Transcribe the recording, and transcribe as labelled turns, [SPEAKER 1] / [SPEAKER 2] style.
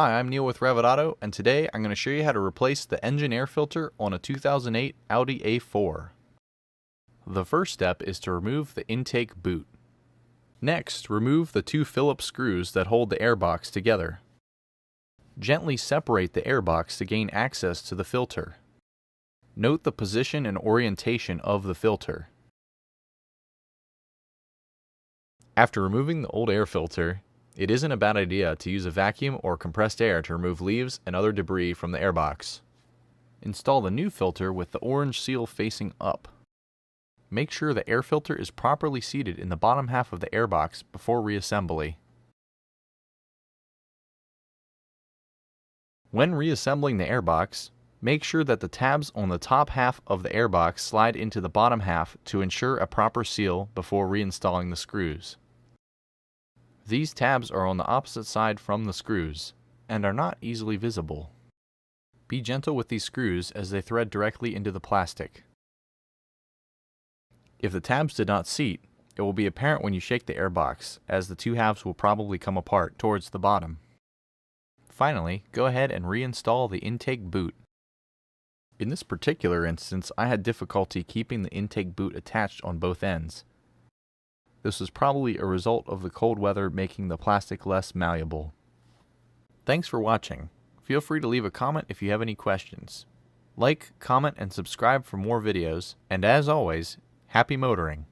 [SPEAKER 1] Hi, I'm Neil with Revit Auto, and today I'm going to show you how to replace the engine air filter on a 2008 Audi A4. The first step is to remove the intake boot. Next, remove the two Phillips screws that hold the airbox together. Gently separate the airbox to gain access to the filter. Note the position and orientation of the filter. After removing the old air filter, it isn't a bad idea to use a vacuum or compressed air to remove leaves and other debris from the airbox. Install the new filter with the orange seal facing up. Make sure the air filter is properly seated in the bottom half of the airbox before reassembly. When reassembling the airbox, make sure that the tabs on the top half of the airbox slide into the bottom half to ensure a proper seal before reinstalling the screws. These tabs are on the opposite side from the screws and are not easily visible. Be gentle with these screws as they thread directly into the plastic. If the tabs did not seat, it will be apparent when you shake the airbox, as the two halves will probably come apart towards the bottom. Finally, go ahead and reinstall the intake boot. In this particular instance, I had difficulty keeping the intake boot attached on both ends. This was probably a result of the cold weather making the plastic less malleable. Thanks for watching. Feel free to leave a comment if you have any questions. Like, comment, and subscribe for more videos, and as always, happy motoring!